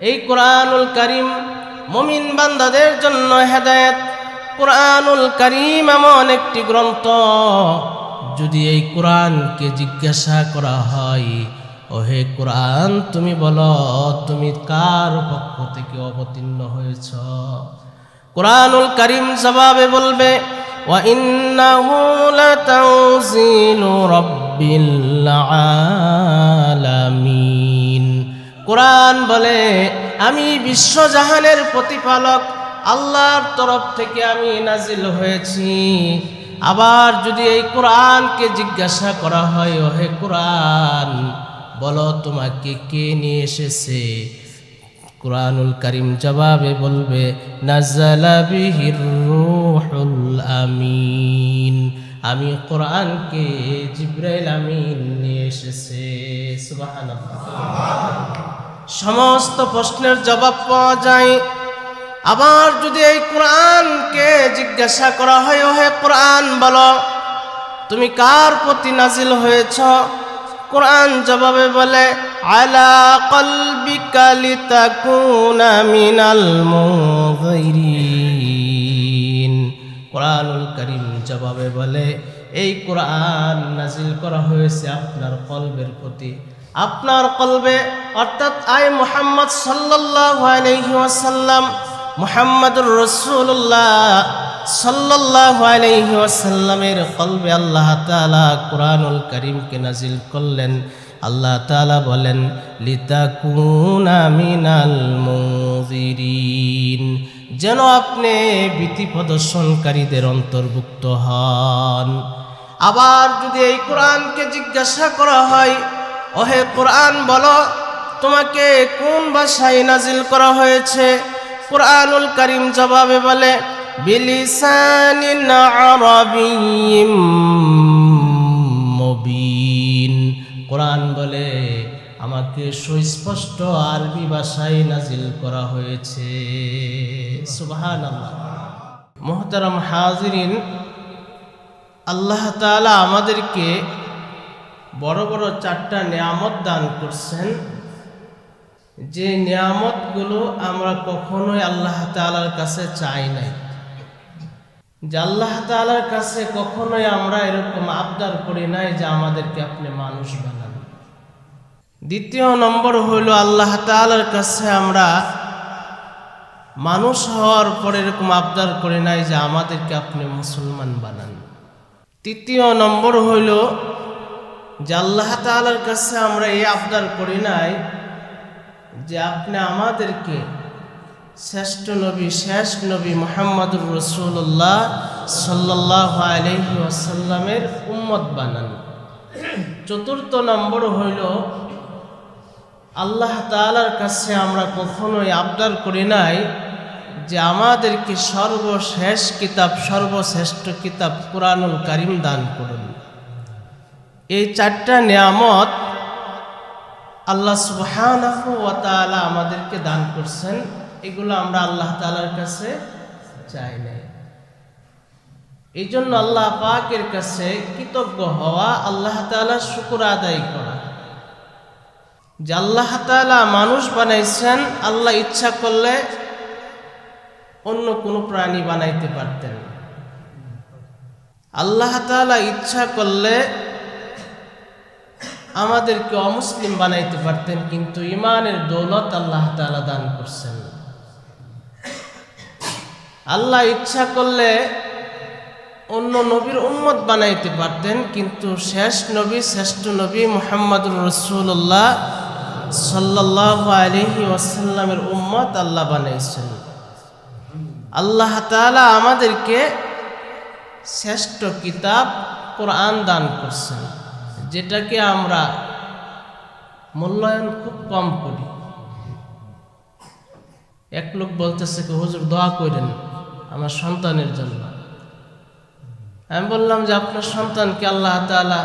এই কোরআনুল কারীম মুমিন বান্দাদের জন্য হেদায়েত। কোরআনুল কারীম এমন একটি গ্রন্থ, যদি এই কোরআনকে জিজ্ঞাসা করা হয়, ওহে কোরআন তুমি বলো তুমি কার পক্ষ থেকে অবতীর্ণ হয়েছ, কোরআনুল কারীম জবাবে বলবে ওয়া ইন্নাহু লাতানজিলু রাব্বিল আলামিন। কোরআন বলে আমি বিশ্বজাহানের প্রতিপালক আল্লাহর তরফ থেকে আমি নাজিল হয়েছি। আবার যদি এই কোরআনকে জিজ্ঞাসা করা হয়, ওহে কোরআন বলো তোমাকে কে নিয়ে এসেছে, কোরআনুল কারীম জবাবে বলবে নাযালা বিহির রূহুল আমিন, আমি কোরআনকে জিবরাইল আমিন নিয়ে এসেছে। সুবহানাল্লাহ। সমস্ত প্রশ্নের জবাব পাওয়া যায়। আবার যদি এই কোরআনকে জিজ্ঞাসা করা হয়, ওহে কোরআন বলো তুমি কার প্রতি নাজিল হয়েছ, কোরআন জবাবে বলে আলা কলবিকা লিতাকুনা মিনাল মুনযিরিন। কোরআনুল কারীম জবাবে বলে এই কোরআন নাজিল করা হয়েছে আপনার কলবের প্রতি, আপনার কলবে অর্থাৎ আয় মুহাম্মদ সাল্লাল্লাহু আলাইহি ওয়াসাল্লাম, মুহাম্মাদুর রাসূলুল্লাহ সাল্লাল্লাহু আলাইহি ওয়াসাল্লামের কলবে আল্লাহ তাআলা কোরআনুল কারীমকে নাজিল করলেন। আল্লাহ তাআলা বলেন লিতাকুনা মিনাল মুনযিরিন, যেন আপনি ভীতি প্রদর্শনকারীদের অন্তর্ভুক্ত হন। আবার যদি এই কোরআনকে জিজ্ঞাসা করা হয়, ওহে কোরআন বলো তোমাকে কোন ভাষায় নাজিল করা হয়েছে, কোরআনুল কারীম জবাবে বলে বিলিসানিন আরাবিয়্যিম মুবিন। কোরআন বলে আমাকে সুস্পষ্ট আরবি ভাষায় নাজিল করা হয়েছে। সুবহানাল্লাহ। মুহতারাম হাজিরিন, আল্লাহ তাআলা আমাদেরকে বড় বড় 4টা নিয়ামত দান করছেন, যে নিয়ামতগুলো আমরা কখনোই আল্লাহ তাআলার কাছে চাই নাই, যে আল্লাহ তাআলার কাছে কখনোই আমরা এরকম আবদার করি নাই যে আমাদেরকে আপনি মানুষ বানান। দ্বিতীয় নম্বর হইল আল্লাহ তাআলার কাছে আমরা মানুষ হওয়ার পর এরকম আবদার করি নাই যে আমাদেরকে আপনি মুসলমান বানান। তৃতীয় নম্বর হইল যে আল্লাহ তাআলার কাছে আমরা এই আবদার করি নাই যে আপনি আমাদেরকে শ্রেষ্ঠ নবী শেষ নবী মুহাম্মাদুর রাসূলুল্লাহ সাল্লাল্লাহু আলাইহি ওয়াসাল্লামের উম্মত বানান। চতুর্থ নম্বর হইল আল্লাহ তাআলার কাছে আমরা কখনোই আবদার করি নাই যে আমাদেরকে সর্বশেষ কিতাব সর্বশ্রেষ্ঠ কিতাব কোরআনুল কারীম দান করুন। এই 4টা নিয়ামত আল্লাহ সুবহানাহু ওয়া তাআলা আমাদেরকে দান করছেন, এগুলো আমরা আল্লাহ তাআলার কাছে চাই নাই। এই জন্য আল্লাহ পাকের কাছে কৃতজ্ঞ হওয়া, আল্লাহ তাআলার শুকর আদায় করা যে আল্লাহ তাআলা মানুষ বানাইছেন। আল্লাহ ইচ্ছা করলে অন্য কোনো প্রাণী বানাইতে পারতেন, আল্লাহ তাআলা ইচ্ছা করলে আমাদেরকে অমুসলিম বানাইতে পারতেন, কিন্তু ইমানের দৌলত আল্লাহ তাআলা দান করছেন। আল্লাহ ইচ্ছা করলে অন্য নবীর উম্মত বানাইতে পারতেন, কিন্তু শেষ নবী শ্রেষ্ঠ নবী মুহাম্মাদুর রাসূলুল্লাহ সাল্লাল্লাহু আলাইহি ওয়াসাল্লামের উম্মত আল্লাহ বানাইছেন। আল্লাহ তাআলা আমাদেরকে শ্রেষ্ঠ কিতাব কোরআন দান করছেন, যেটাকে আমরা মূল্যায়ন খুব কম করি। এক লোক বলতেছে কি হুজুর দোয়া করেন আমার সন্তানের জন্য। আমি বললাম যে আপনার সন্তানকে আল্লাহ তাআলা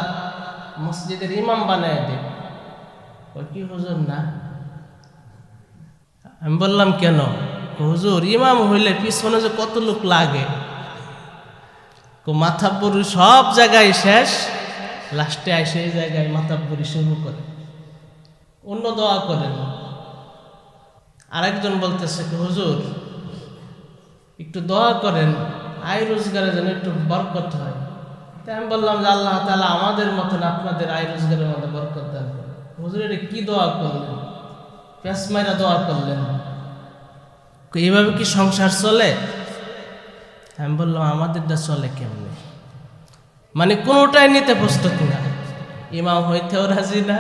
মসজিদের ইমাম বানায় দেন। ওই কি হুজুর না? আমি বললাম কেন? হুজুর ইমাম হইলে পিছনে যে কত লোক লাগে, মাথাব্বরি সব জায়গায় শেষ, লাস্টে আসে এই জায়গায় মাথাব্বরি শুরু করে, অন্য দোয়া করেন। আরেকজন বলতেছে কি হুজুর একটু দোয়া করেন আয় রোজগারে যেন একটু বরকত হয়। তাই আমি বললাম যে আল্লাহ তাআলা আমাদের মতন আপনাদের আয় রোজগারের মধ্যে বরকত দান করেন। হুজুর এটা কি দোয়া করলেন, প্যাস মাইরা দোয়া করলেন, এইভাবে কি সংসার চলে? আমি বললাম আমাদেরটা চলে কেমনে, মানে কোনোটাই নিতে প্রস্তুত না, ইমাম হইতেও রাজি না।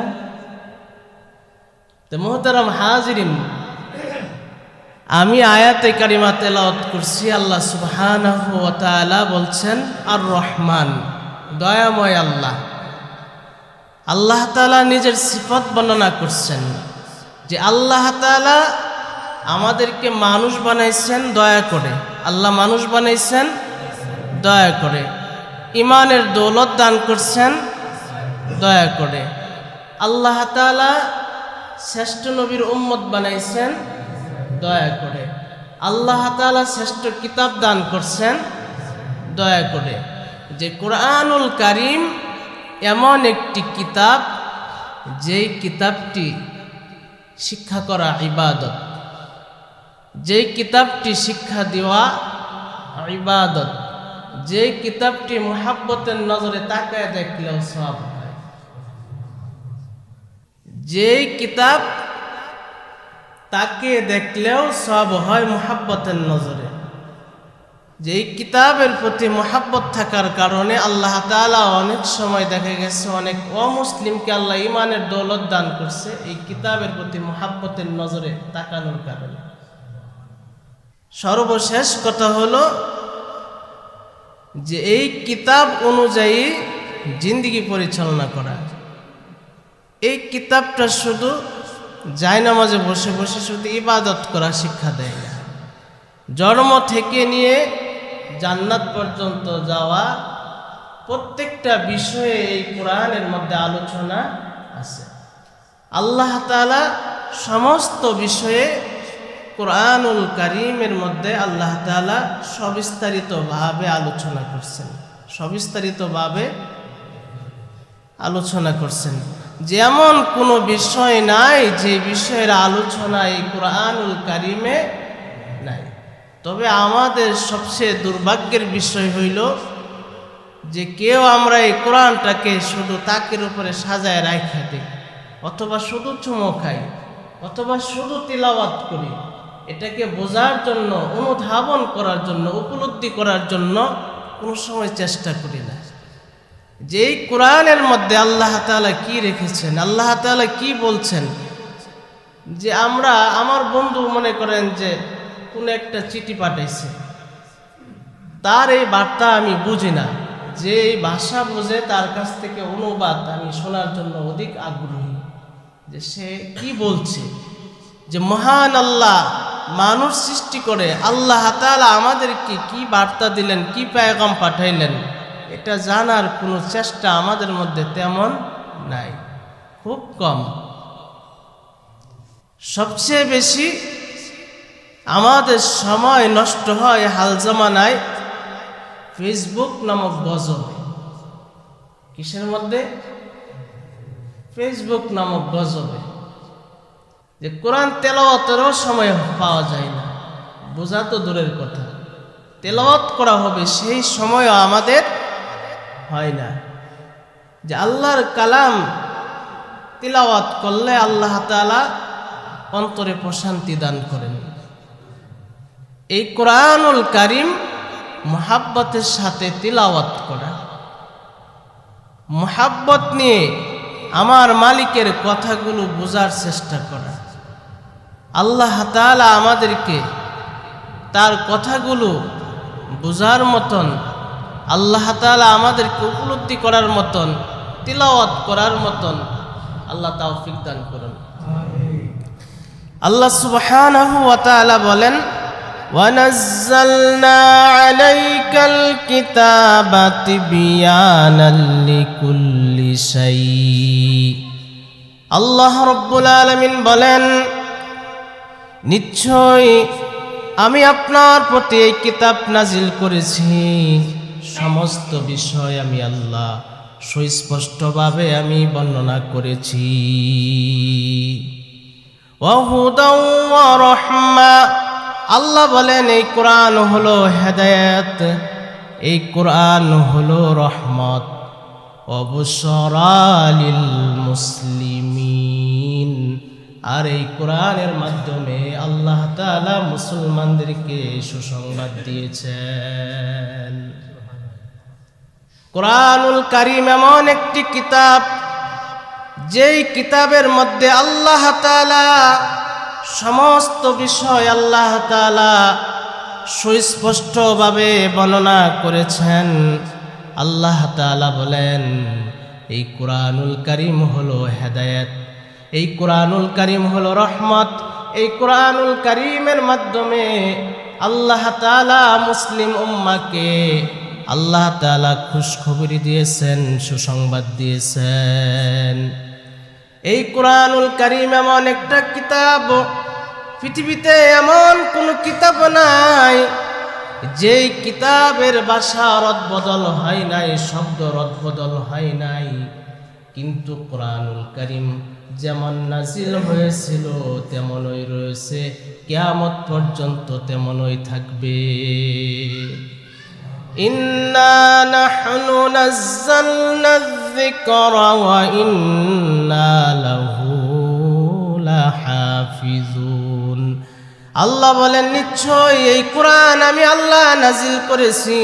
তো মুহতারাম হাজিরিন, আমি আয়াতে কারিমা তেলাওয়াত করছি, আল্লাহ সুবহানাহু ওয়া তাআলা বলছেন আর রহমান, দয়াময় আল্লাহ। আল্লাহ তাআলা নিজের সিফত বর্ণনা করছেন যে আল্লাহ তাআলা আমাদেরকে মানুষ বানাইছেন দয়া করে, আল্লাহ মানুষ বানাইছেন দয়া করে, ইমানের দৌলত দান করছেন দয়া করে, আল্লাহ তাআলা শ্রেষ্ঠ নবীর উম্মত বানাইছেন দয়া করে, আল্লাহ তাআলা শ্রেষ্ঠ কিতাব দান করছেন দয়া করে। যে কোরআনুল কারীম এমন একটি কিতাব, যেই কিতাবটি শিক্ষা করা ইবাদত, যেই কিতাবটি শিক্ষা দেওয়া ইবাদত, যেই কিতাবটি মুহাব্বতের নজরে তাকায় দেখলেও সওয়াব হয়, যেই কিতাব তাকে দেখলেও সওয়াব হয় মুহাব্বতের নজরে, যেই কিতাবের প্রতি মুহাব্বত থাকার কারণে আল্লাহ তাআলা অনেক সময় দেখা গেছে অনেক অমুসলিমকে আল্লাহ ইমানের দৌলত দান করছে এই কিতাবের প্রতি মুহাব্বতের নজরে তাকানোর কারণে। সর্বশেষ কথা হলো যে এই কিতাব অনুযায়ী জিন্দেগি পরিচালনা করা। এই কিতাবটা শুধু জায়নামাজে বসে বসে শুধু ইবাদত করা শিক্ষা দেয় না, জন্ম থেকে নিয়ে জান্নাত পর্যন্ত যাওয়া প্রত্যেকটা বিষয়ে এই কোরআনের মধ্যে আলোচনা আছে। আল্লাহ তাআলা সমস্ত বিষয়ে কোরআনুল কারীমের মধ্যে আল্লাহ তাআলা সবিস্তারিতভাবে আলোচনা করছেন, সবিস্তারিতভাবে আলোচনা করছেন। যেমন কোনো বিষয় নাই যে বিষয়ের আলোচনা এই কোরআনুল কারীমে নাই। তবে আমাদের সবচেয়ে দুর্ভাগ্যের বিষয় হইল যে কেউ আমরা এই কোরআনটাকে শুধু তাকের উপরে সাজায় রাখা দিই, অথবা শুধু চুমো খাই, অথবা শুধু তিলাওয়াত করি, এটাকে বোঝার জন্য, অনুধাবন করার জন্য, উপলব্ধি করার জন্য কোনো সময় চেষ্টা করি না যে এই কোরআনের মধ্যে আল্লাহ তাআলা কি রেখেছেন, আল্লাহ তাআলা কি বলছেন। যে আমরা, আমার বন্ধু মনে করেন যে কোনো একটা চিঠি পাঠাইছে, তার এই বার্তা আমি বুঝি না, যে এই ভাষা বোঝে তার কাছ থেকে অনুবাদ আমি শোনার জন্য অধিক আগ্রহী, যে সে কি বলছে। যে মহান আল্লাহ মানুষ সৃষ্টি করে আল্লাহ তাআলা আমাদেরকে কি বার্তা দিলেন, কি পেগাম পাঠাইলেন, এটা জানার কোনো চেষ্টা আমাদের মধ্যে তেমন নাই, খুব কম। সবচেয়ে বেশি আমাদের সময় নষ্ট হয় হাল জামানায় ফেসবুক নামক গজবে। কিসের মধ্যে? ফেসবুক নামক গজবে। যে কোরআন তেলাওয়াতেরও সময় পাওয়া যায় না, বোঝা তো দূরের কথা, তেলাওয়াত করা হবে সেই সময়ও আমাদের হয় না। যে আল্লাহর কালাম তিলাওয়াত করলে আল্লাহ তাআলা অন্তরে প্রশান্তি দান করেন। এই কোরআনুল কারীম মুহাব্বতের সাথে তিলাওয়াত করা, মুহাব্বত নিয়ে আমার মালিকের কথাগুলো বোঝার চেষ্টা করা, আল্লাহ তাআলা আমাদেরকে তার কথাগুলো বোঝার মতন, আল্লাহ তাআলা আমাদেরকে উপলব্ধি করার মতন, তিলাওয়াত করার মতন আল্লাহ তৌফিক দান করুন। আল্লাহ সুবহানাহু ওয়া তাআলা বলেন, ওয়ানাজ্জালনা আলাইকাল কিতাবা তিবয়ানাল লিকুল্লি শাই। আল্লাহ রাব্বুল আলামিন বলেন, নিশ্চয় আমি আপনার প্রতি এই কিতাব নাজিল করেছি, সমস্ত বিষয় আমি আল্লাহ সুস্পষ্টভাবে আমি বর্ণনা করেছি। ওয়া হুদাও ওয়া রাহমা। আল্লাহ বলেন এই কোরআন হলো হেদায়েত, এই কোরআন হলো রহমত। ওয়া বুশরা লিল মুসলিমিন, আর এই কোরআনের মাধ্যমে আল্লাহ তাআলা মুসলমানদেরকে সুসংবাদ দিয়েছেন। কোরআনুল কারীম এমন একটি কিতাব, যেই কিতাবের মধ্যে আল্লাহ তাআলা সমস্ত বিষয় আল্লাহ তাআলা সুস্পষ্টভাবে বর্ণনা করেছেন। আল্লাহ তাআলা বলেন এই কোরআনুল কারীম হলো হেদায়েত, এই কোরআনুল কারীম হলো রহমত। এই কোরআনুল কারীমের মাধ্যমে আল্লাহ তাআলা মুসলিম উম্মাহকে আল্লাহ তাআলা খুশখবরি দিয়েছেন, সুসংবাদ দিয়েছেন। এই কোরআনুল কারীম এমন একটা কিতাব, পৃথিবীতে এমন কোনো কিতাব নাই যেই কিতাবের ভাষা রদবদল হয় নাই, শব্দ রদবদল হয় নাই, কিন্তু কোরআনুল কারীম যেমন নাজিল হয়েছিল তেমনই রয়েছে, কিয়ামত পর্যন্ত তেমনই থাকবে। ইন্না নাহনু নাযালনা যিকরা ওয়া ইন্না লাহু লাহাফিজুন। আল্লাহ বলেন নিশ্চয় এই কোরআন আমি আল্লাহ নাজিল করেছি,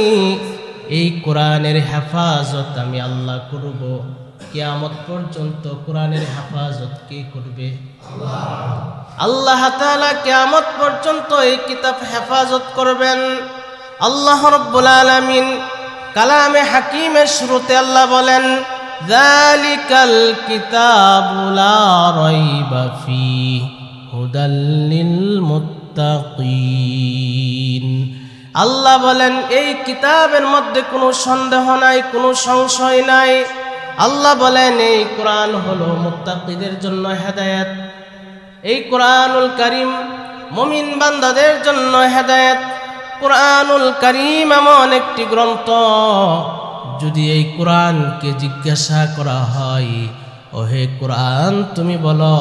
এই কোরআনের হেফাজত আমি আল্লাহ করব। কিয়ামত পর্যন্ত কোরআনের হেফাজত কে করবে? আল্লাহ তাআলা কিয়ামত পর্যন্ত এই কিতাব হেফাজত করবেন। আল্লাহ রাব্বুল আলামিন কালামে হাকিমের শুরুতে আল্লাহ বলেন যালিকাল কিতাবু লা রাইবা ফীহি হুদাল লিল মুত্তাকিন। আল্লাহ বলেন এই কিতাবের মধ্যে কোনো সন্দেহ নাই, কোনো সংশয় নাই। আল্লাহ বলেন এই কোরআন হলো মুত্তাকিদের জন্য হেদায়েত, এই কোরআনুল কারীম মুমিন বান্দাদের জন্য হেদায়েত। কোরআনুল কারীম এমন একটি গ্রন্থ, যদি এই কোরআনকে জিজ্ঞাসা করা হয় ওহে কোরআন তুমি বলো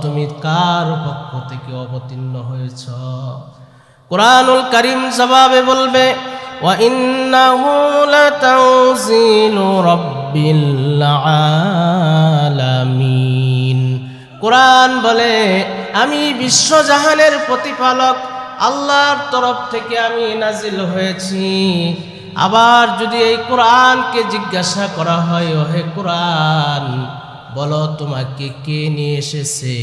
তুমি কার পক্ষ থেকে অবতীর্ণ হয়েছ, কোরআনুল কারীম জবাবে বলবে ওয়া ইন্নাহু লাতানজিলু রাব্বিল আলামিন। কোরআন বলে আমি বিশ্বজাহানের প্রতিপালক আল্লাহর তরফ থেকে আমি নাজিল হয়েছি। আবার যদি এই কোরআনকে জিজ্ঞাসা করা হয় ওহে কোরআন বলো তোমাকে কে নিয়ে এসেছে,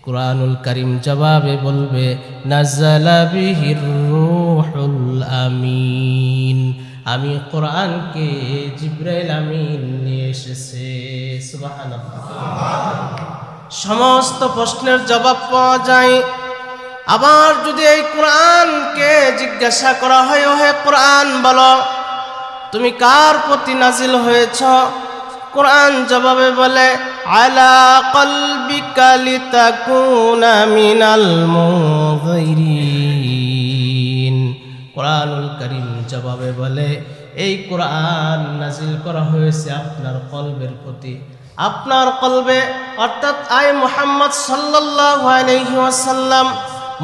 কোরআনুল কারীম জবাবে বলবে নাযালা বিহির রূহুল আমিন, আমি কোরআনকে জিবরাইল আমিন নিয়ে এসেছে। সুবহানাল্লাহ। সমস্ত প্রশ্নের জবাব পাওয়া যায়। আবার যদি এই কোরআনকে জিজ্ঞাসা করা হয় ওহে কোরআন বলো তুমি কার প্রতি নাজিল হয়েছ, কোরআন জবাবে বলে আলা কলবিকা লিতাকুনা মিনাল মুনযিরিন। কোরআনুল কারীম জবাবে বলে এই কোরআন নাজিল করা হয়েছে আপনার কলবের প্রতি, আপনার কলবে অর্থাৎ আয় মুহাম্মদ সাল্লাল্লাহু আলাইহি ওয়াসাল্লাম,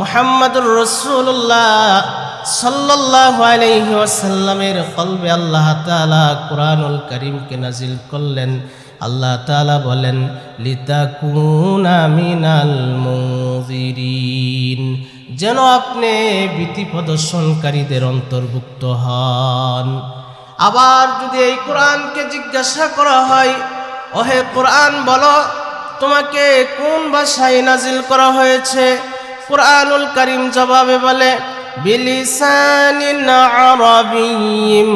মুহাম্মাদুর রাসূলুল্লাহ সাল্লাল্লাহু আলাইহি ওয়াসাল্লামের কলবে আল্লাহ তাআলা কোরআনুল কারীমকে নাজিল করলেন। আল্লাহ তাআলা বলেন লিতাকুনা মিনাল মুনযিরিন, যেন আপনি ভীতি প্রদর্শনকারীদের অন্তর্ভুক্ত হন। আবার যদি এই কোরআনকে জিজ্ঞাসা করা হয় ওহে কোরআন বলো তোমাকে কোন ভাষায় নাজিল করা হয়েছে, কোরআনুল কারীম জবাবে বলে বিলিসানিন আরাবিয়্যিম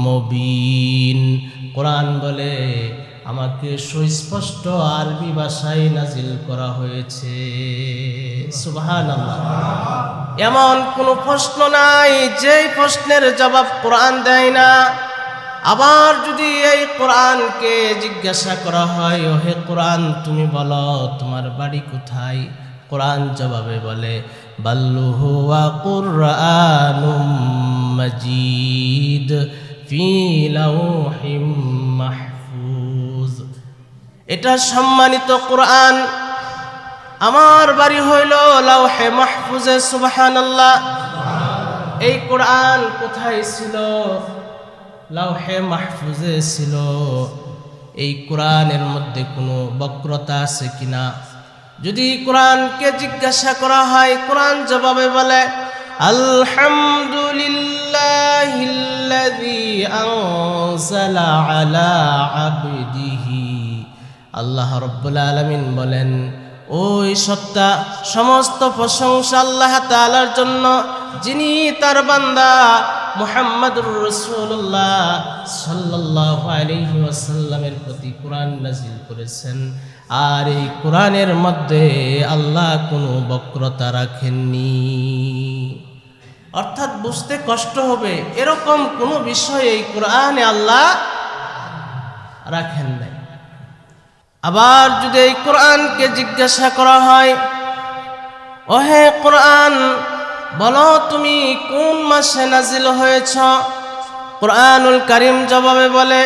মুবিন। কোরআন বলে আমাকে সুস্পষ্ট আরবি ভাষায় নাজিল করা হয়েছে। সুবহানাল্লাহ। এমন কোনো প্রশ্ন নাই যেই প্রশ্নের জবাব কোরআন দেয় না। আবার যদি এই কোরআনকে জিজ্ঞাসা করা হয় ওহে কোরআন তুমি বলো তোমার বাড়ি কোথায়, কোরআন জবাবে বলে বাল্লু হুয়া কুরআনুম মাজিদ ফি লাউহিম মাহফুজ। এটা সম্মানিত কোরআন, আমার বাড়ি হইল লাওহে মাহফুজে। সুবহানাল্লাহ। এই কোরআন কোথায় ছিল? লাওহে মাহফুজে ছিল। এই কোরআনের মধ্যে কোনো বক্রতা আছে কিনা? যদি কোরআনকে জিজ্ঞাসা করা হয়, কোরআন জবাবে বলে আলহামদুলিল্লাহিল্লাযী আনজালা আলা আবদিহি। আল্লাহ রাব্বুল আলামিন বলেন, ওই সত্তা, সমস্ত প্রশংসা আল্লাহ তাআলার জন্য, যিনি তার বান্দা মুহাম্মদুর রাসূলুল্লাহ সাল্লাল্লাহু আলাইহি ওয়াসাল্লামের প্রতি কোরআন নাযিল করেছেন। আর এই কোরআনের মধ্যে আল্লাহ কোনো বক্রতা রাখেননি। অর্থাৎ বুঝতে কষ্ট হবে, এরকম কোনো বিষয় এই কোরআনে আল্লাহ রাখেন নাই। আবার যদি এই কোরআনকে জিজ্ঞাসা করা হয়, ওহে কোরআন, বলো তুমি কোন মাসে নাজিল হয়েছ? কোরআনুল কারীম জবাবে বলে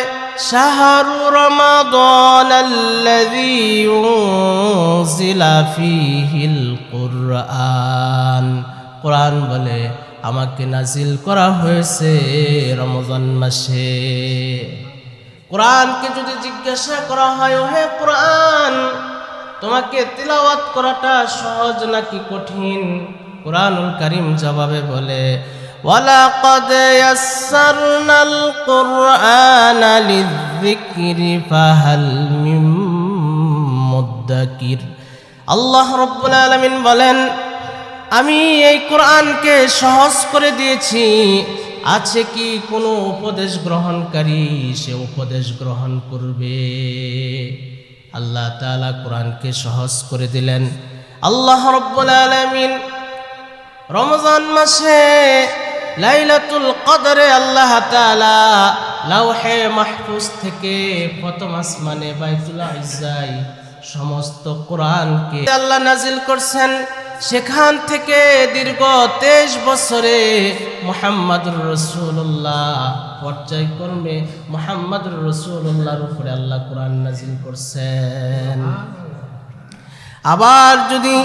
শাহরু রমাদানাল্লাযী উনজিলা ফীহিল কুরআন। কোরআন বলে আমাকে নাজিল করা হয়েছে রমজান মাসে। কোরআনকে যদি জিজ্ঞাসা করা হয়, ওহে কোরআন, তোমাকে তিলাওয়াত করাটা সহজ নাকি কঠিন? কোরআনুল কারীম জবাবে বলে ওয়ালাকাদ ইয়াসসারনাল কুরআনা লিযিকরি ফাহাল মিন মুদ্দাকির। আল্লাহ রাব্বুল আলামিন বলেন, আমি এই কোরআনকে সহজ করে দিয়েছি, আছে কি কোনো উপদেশ গ্রহণকারী? সে উপদেশ গ্রহণ করবে। আল্লাহ তাআলা কোরআনকে সহজ করে দিলেন। আল্লাহ রাব্বুল আলামিন রমজান মাসে লাইলাতুল কদরে আল্লাহ তাআলা লাওহে মাহফুজ থেকে প্রথম আসমানে বাইতুল ইজ্জায় সমস্ত কোরআনকে আল্লাহ নাজিল করছেন। সেখান থেকে দীর্ঘ 23 বছরে মুহাম্মদুর রাসূলুল্লাহ পর্যায়ক্রমে মুহাম্মদুর রাসূলুল্লাহর উপরে আল্লাহ কোরআন নাজিল করছেন। আবার যদি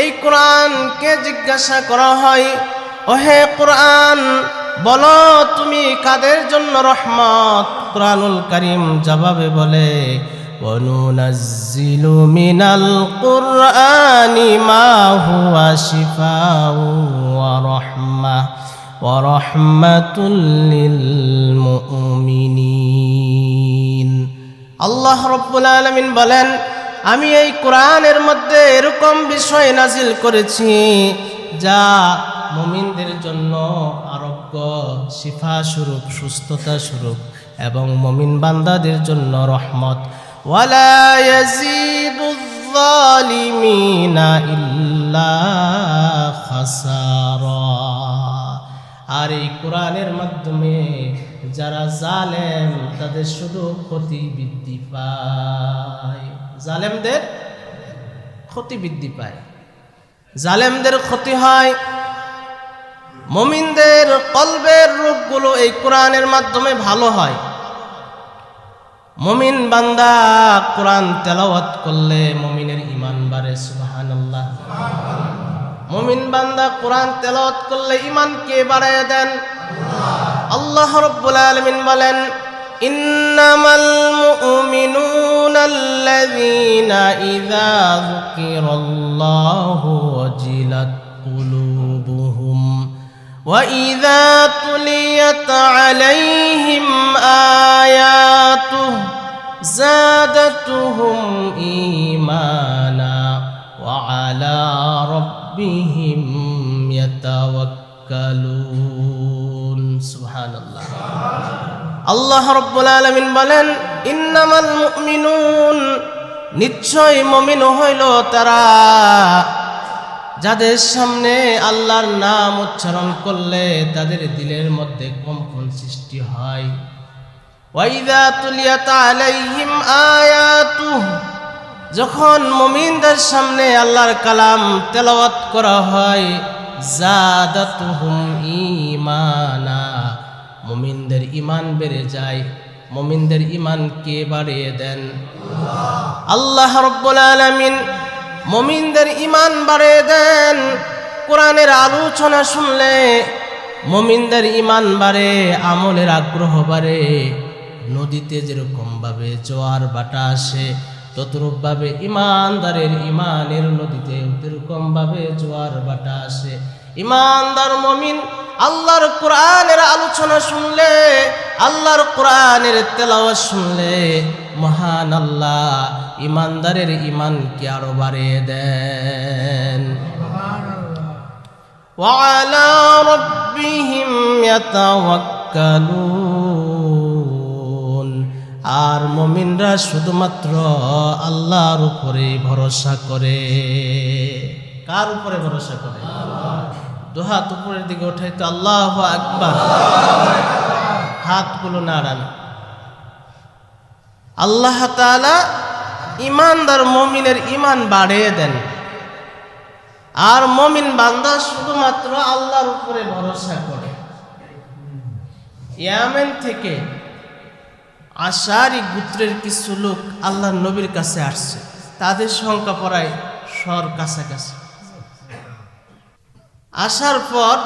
এই কোরআনকে জিজ্ঞাসা করা হয়, ওহে কোরআন, বলো তুমি কাদের জন্য রহমত? কোরআনুল কারীম জবাবে বলে ওয়ানুনাজ্জিলু মিনাল কুরআনি মা হুয়া শিফাউ ওয়া রাহমাতুল লিল মুমিনিন। আল্লাহ রাব্বুল আলামিন বলেন, আমি এই কোরআনের মধ্যে এরকম বিষয় নাজিল করেছি যা মুমিনদের জন্য আরোগ্য, শিফা স্বরূপ, সুস্থতা স্বরূপ, এবং মুমিন বান্দাদের জন্য রহমত। ওয়ালা ইয়াজিদুয যালিমিনা ইল্লা খাসারা। আর এই কোরআনের মাধ্যমে যারা জালেম তাদের শুধু ক্ষতি বৃদ্ধি পায়। জালেমদের ক্ষতি বৃদ্ধি পায়, জালেমদের ক্ষতি হয়। মুমিনদের কলবের রূপগুলো এই কোরআনের মাধ্যমে ভালো হয়। মুমিন বান্দা কোরআন তেলাওয়াত করলে মুমিনের ঈমান বাড়ে। সুবহানাল্লাহ। মুমিন বান্দা কোরআন তেলাওয়াত করলে ঈমানকে বাড়ায় দেন। আল্লাহ রাব্বুল আলামিন বলেন, ইন্নামাল মুমিনুনা আল্লাযীনা ইযা যুকিরাল্লাহু ওয়াজিলাত কুলুবুহুম ওয়া ইযা তুলিয়াত আলাইহিম আয়াতুহু যাদাতুহুম ঈমানা ওয়া আলা রাব্বিহিম ইয়াতাওয়াক্কালুন। সুবহানাল্লাহ। আল্লাহ রাব্বুল আলামিন বলেন, ইন্নামাল মুমিনুন, নিশ্চয় মুমিন হইল তারা যাদের সামনে আল্লাহর নাম উচ্চারণ করলে তাদের দিলের মধ্যে কম্পন সৃষ্টি হয়। ওয়া ইযা তুলিয়াত আলাইহিম আয়াতুহু, যখন মুমিনদের সামনে আল্লাহর কালাম তেলাওয়াত করা হয়, যাদাতুহুম ঈমানা, মুমিনদের ঈমান বেড়ে যায়। মুমিনদের ঈমানকে বাড়িয়ে দেন আল্লাহ রাব্বুল আলামিন। মুমিনদের ঈমান বাড়িয়ে দেন। কোরআনের আলোচনা শুনলে মুমিনদের ঈমান বাড়ে, আমলের আগ্রহ বাড়ে। নদীতে যেরকম ভাবে জোয়ার বাটা আসে, ততরূপ ভাবে ঈমানদারের ঈমানের নদীতে এরকম ভাবে জোয়ার বাটা আসে। ঈমানদার মুমিন আল্লাহর কোরআনের আলোচনা শুনলে, আল্লাহর কোরআনের তেলাওয়াত শুনলে মহান আল্লাহ ঈমানদারের ঈমানকে আরো বাড়িয়ে দেন। وعلى ربهم يتوكلون। আর মুমিনরা শুধুমাত্র আল্লাহর উপরে ভরসা করে। কার উপরে ভরসা করে? দুহাত উপরের দিকে ওঠাই তো আল্লাহু আকবার, হাতগুলো নাড়ান। আল্লাহ তাআলা ঈমানদার মুমিনের ঈমান বাড়িয়ে দেন। আর মুমিন বান্দা শুধুমাত্র আল্লাহর উপরে ভরসা করে। ইয়ামেন থেকে আশারি গোত্রের কিছু লোক আল্লাহর নবীর কাছে আসছে। তাদের সংখ্যা প্রায় 100 কাছাকাছি। আসার পর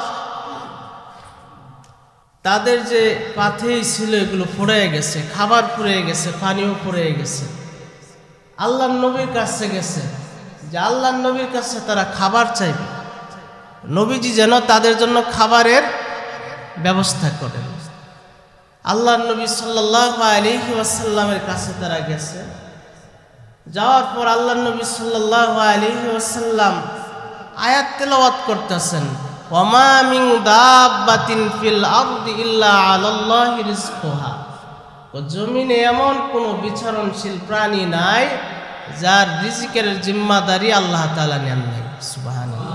তাদের যে পাথেই ছিল এগুলো ফুরিয়ে গেছে, খাবার ফুরিয়ে গেছে, পানিও ফুরিয়ে গেছে। আল্লাহর নবীর কাছে গেছে যে আল্লাহর নবীর কাছে তারা খাবার চাইবে, নবীজি যেন তাদের জন্য খাবারের ব্যবস্থা করেন। আল্লাহর নবী সাল্লাল্লাহু আলাইহি ওয়াসাল্লামের কাছে তারা গেছে। যাওয়ার পর আল্লাহর নবী সাল্লাল্লাহু আলাইহি ওয়াসাল্লাম আয়াত তেলাওয়াত করতেছেন, ওয়ামা মিন দাব্বাতিন ফিল আরদি ইল্লা আলাল্লাহি রিজকুহা। ও জমিনে এমন কোনো বিচরণশীল প্রাণী নাই যার রিজিকের জিম্মাদারি আল্লাহ তাআলা নেন নাই। সুবহানাল্লাহ।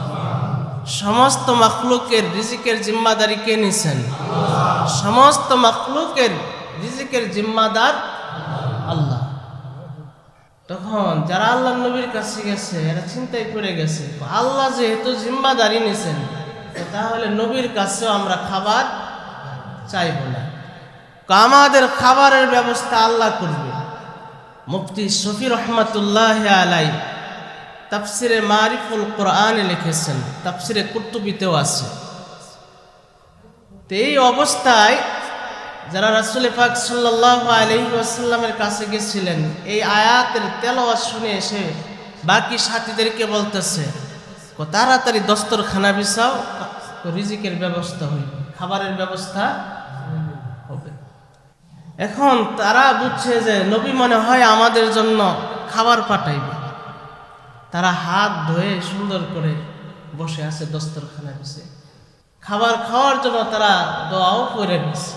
সমস্ত মাখলুকের রিজিকের জিম্মাদারি কে নিছেন? সমস্ত মাখলুকের রিজিকের জিম্মাদার আল্লাহ। তখন যারা আল্লাহর নবীর কাছে গেছে এরা চিন্তায় পড়ে গেছে, আল্লাহ যেহেতু জিম্মাদারি নিছেন তাহলে নবীর কাছেও আমরা খাবার চাইব না, আমাদের খাবারের ব্যবস্থা আল্লাহ করবে। মুফতি শফি রহমাতুল্লাহ আলাইহি তাফসিরে মারিফুল কোরআনে লিখেছেন, তাফসিরে কুরতুবিতেও আছে। তো এই অবস্থায় যারা রাসূল পাক সাল্লাল্লাহু আলাইহি ওয়াসাল্লামের কাছে গেছিলেন, এই আয়াতের তেলাওয়াত শুনে এসে বাকি সাথীদেরকে বলতেছে, তাড়াতাড়ি দস্তরখানা বিছাও, রিজিকের ব্যবস্থা হইবে, খাবারের ব্যবস্থা হবে। এখন তারা বুঝছে যে নবী মনে হয় আমাদের জন্য খাবার পাঠাইবে। তারা হাত ধুয়ে সুন্দর করে বসে আছে দস্তরখানা বিছে, খাবার খাওয়ার জন্য তারা দোয়াও করে নিছে।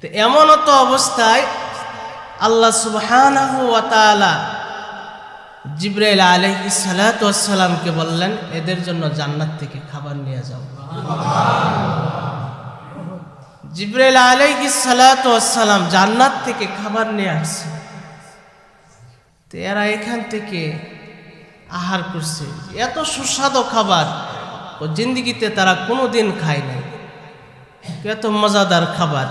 তো এমন তো অবস্থায় আল্লাহ সুবহানাহু ওয়া তাআলা জিবরাইল আলাইহিস সালাতু ওয়াস সালামকে বললেন, এদের জন্য জান্নাত থেকে খাবার নিয়ে যাও। জিবরাইল আলাইহিস সালাতু ওয়াস সালাম জান্নাত থেকে খাবার নিয়ে আসছে। তো এরা এখান থেকে আহার করছে, এত সুস্বাদু খাবার ও জিন্দেগিতে তারা কোনোদিন খায় নাই, এত মজাদার খাবার।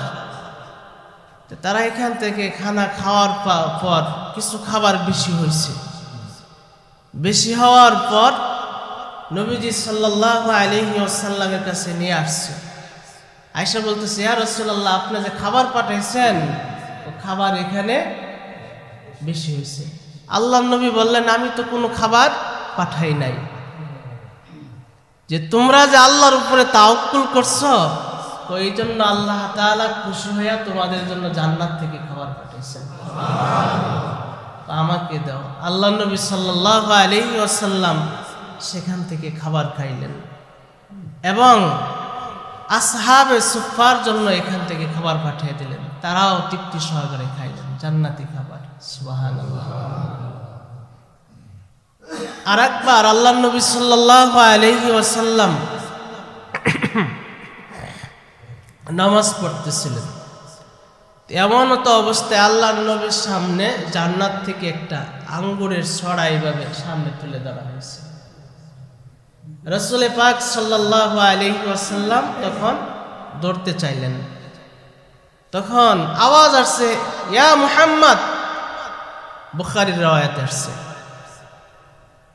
তারা এখান থেকে খানা খাওয়ার পর কিছু খাবার বেশি হয়েছে। বেশি হওয়ার পর নবীজি সাল্লাল্লাহু আলাইহি ওয়াসাল্লামের কাছে নিয়ে আসছে। আয়েশা বলতেছে, ইয়া রাসূলুল্লাহ, আপনি যে খাবার পাঠাইছেন ও খাবার এখানে বেশি হয়েছে। আল্লাহর নবী বললেন, আমি তো কোনো খাবার পাঠাই নাই, যে তোমরা যে আল্লাহর উপরে তাওয়াক্কুল করছো তো এই জন্য আল্লাহ তাআলা খুশি হইয়া তোমাদের জন্য জান্নাত থেকে খাবার পাঠাইছেন, আমাকে দাও। আল্লাহর নবী সাল্লাল্লাহু আলাইহি ওয়াসাল্লাম সেখান থেকে খাবার খাইলেন এবং আসহাবে সুফফার জন্য এখান থেকে খাবার পাঠিয়ে দিলেন, তারাও তৃপ্তি সহকারে খাইলেন জান্নাতি খাবার। সুবহানাল্লাহ। আর একবার আল্লাহর নবী সাল্লাল্লাহু আলাইহি ওয়াসাল্লাম নামাজ পড়তেছিলেন। এমন তো অবস্থায় আল্লাহর নবীর সামনে জান্নাত থেকে একটা আঙ্গুরের ছড়া এইভাবে সামনে তুলে ধরা হয়েছে। রাসূল পাক সাল্লাল্লাহু আলাইহি ওয়াসাল্লাম তখন ধরতে চাইলেন, তখন আওয়াজ আসছে, ইয়া মুহাম্মদ। বুখারীর রওয়ায়াতে আসছে,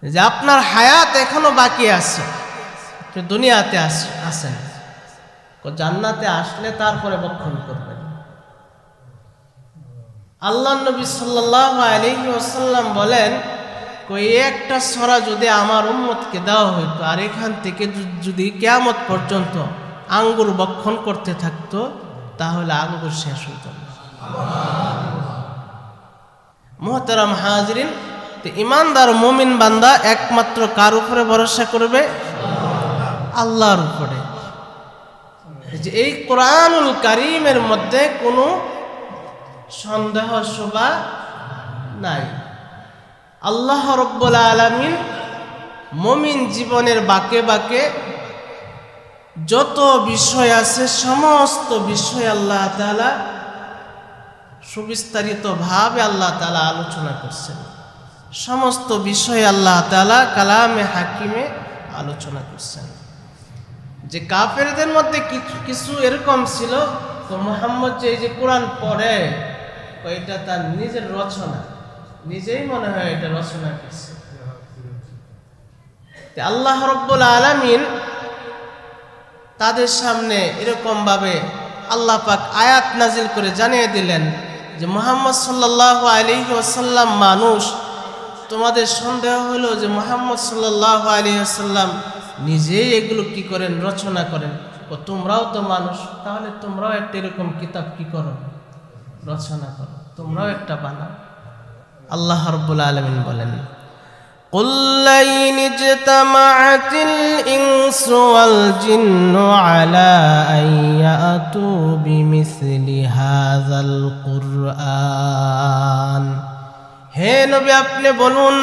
যে আপনার হায়াত এখনো বাকি আছে, দুনিয়াতে আছেন, জান্নাতে আসলে তারপরে বক্ষণ করবেন। আল্লাহ নবী সাল্লাল্লাহু আলাইহি ওয়াসাল্লাম বলেন, একটা সূরা যদি আমার উম্মতকে দেওয়া হইতো আর এখান থেকে যদি কিয়ামত পর্যন্ত আঙ্গুর বক্ষণ করতে থাকতো, তাহলে আঙ্গুর শেষ হইত না। মুহতারাম হাজিরিন, তো ইমানদার মুমিন বান্দা একমাত্র কার উপরে ভরসা করবে? আল্লাহর উপরে। যে এই কোরআনুল কারীমের মধ্যে কোনো সন্দেহ শোভা নাই। আল্লাহ রাব্বুল আলামিন মুমিন জীবনের বাঁকে বাঁকে যত বিষয় আছে সমস্ত বিষয় আল্লাহ তাআলা সুবিস্তারিত ভাবে আল্লাহ তাআলা আলোচনা করছেন। সমস্ত বিষয় আল্লাহ তাআলা কালামে হাকিমে আলোচনা করছেন। যে কাফেরদের মধ্যে কিছু এরকম ছিল, তো মুহাম্মদ যে এই যে কোরআন পড়ে, এটা তার নিজের রচনা, নিজেই মনে হয় এটা রচনা করছে। আল্লাহ রাব্বুল আলামিন তাদের সামনে এরকম ভাবে আল্লাহ পাক আয়াত নাজিল করে জানিয়ে দিলেন যে মুহাম্মদ সাল্লাল্লাহু আলাইহি ওয়াসাল্লাম মানুষ। তোমাদের সন্দেহ হলো যে মুহাম্মদ সাল্লাল্লাহু আলাইহি ওয়াসাল্লাম নিজেই এগুলো কি করেন, রচনা করেন। তোমরাও তো মানুষ, তাহলে তোমরাও একটা এরকম কিতাব কি করো, রচনা করো, তোমরাও একটা বানাও। আল্লাহ রাব্বুল আলামিন বলেন, قُلْ لَئِنِ اجْتَمَعَتِ الْإِنسُ وَالْجِنُّ عَلَىٰ أَن يَأْتُوا بِمِثْلِ هَٰذَا الْقُرْآنِ। হে নবী, আপনি বলুন,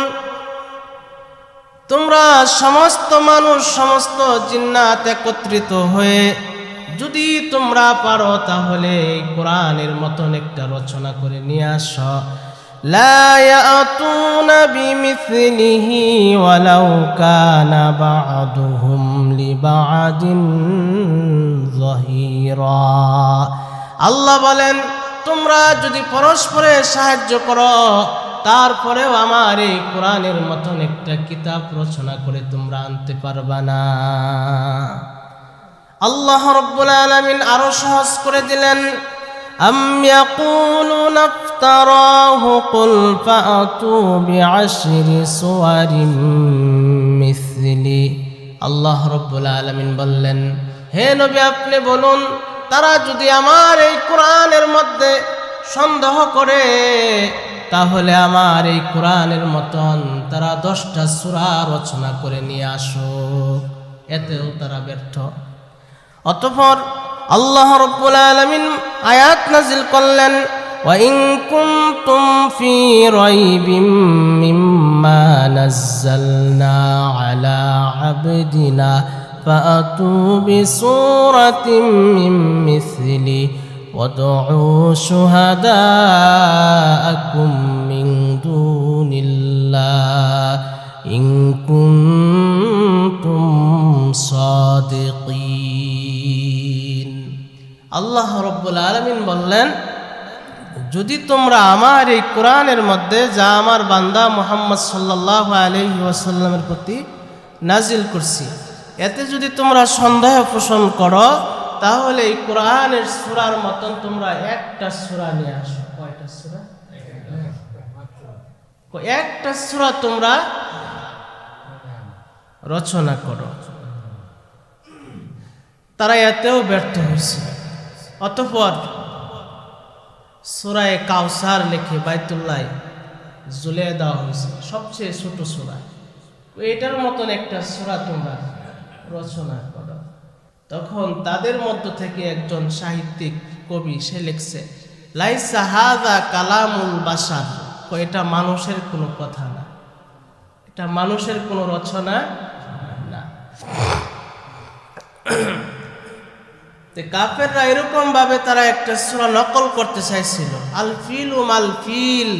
তোমরা সমস্ত মানুষ, সমস্ত জিন্নাত একত্রিত হয়ে যদি তোমরা পারো, তাহলে এই কোরআনের মতন একটা রচনা করে নিয়ে আসো। লা ইয়াতুনা বিমিসলিহি ওয়ালাউ কানা বা'দুহুম লিবা'দিন যাহিরা। আল্লাহ বলেন, তোমরা যদি পরস্পরে সাহায্য করো, তারপরেও আমার এই কোরআনের মতন একটা কিতাব রচনা করে তোমরা আনতে পারবা না। আল্লাহ রাব্বুল আলামিন আরো সহজ করে দিলেন, আম ইয়াকুলুনা ইফতারাহু কুল ফাআতু বিআশরি সুওয়ারিম মিসলি। আল্লাহ রাব্বুল আলামিন বললেন, হে নবী, আপনি বলুন, তারা যদি আমার এই কোরআনের মধ্যে সন্দেহ করে, তাহলে আমার এই কোরআনের মতন তারা 10টা সূরা রচনা করে নিয়ে আসো। এতেও তারা ব্যর্থ। অতঃপর আল্লাহ রাব্বুল আলামিন আয়াত নাজিল করলেন, ওয়া ইন কুনতুম ফি রাইবিম মিম্মা নাযালনা আলা আবদিনা ফাআতু বিসূরাতিম মিন মিসলি وادعوا شهداءكم من دون الله إن كنتم صادقين। আল্লাহ রাব্বুল আলামিন বললেন, যদি তোমরা আমার এই কোরআনের মধ্যে যা আমার বান্দা মুহাম্মদ সাল্লাল্লাহু আলাইহি ওয়াসাল্লামের প্রতি নাজিল করছি, এতে যদি তোমরা সন্দেহ পোষণ করো, তাহলে এই কোরআনের সূরার মতন তোমরা একটা সূরা নিয়ে আসো। কয়টা সূরা? একটা সূরা তোমরা রচনা করো। তারা এতেও ব্যর্থ হয়েছে। অতঃপর সূরা কাউসার লিখে বাইতুল্লাহ ঝুলিয়ে দেওয়া হয়েছে, সবচেয়ে ছোট সূরা। এটার মতন একটা সূরা তোমরা রচনা করো। তখন তাদের মধ্য থেকে একজন সাহিত্যিক কবি, সে লিখছে, লাইসা হাযা কালামুল বাশার। এটা মানুষের কোনো কথা না, এটা মানুষের কোনো রচনা না। কাফেররা এরকম ভাবে তারা একটা সূরা নকল করতে চাইছিল। আল ফিলু মাল ফিল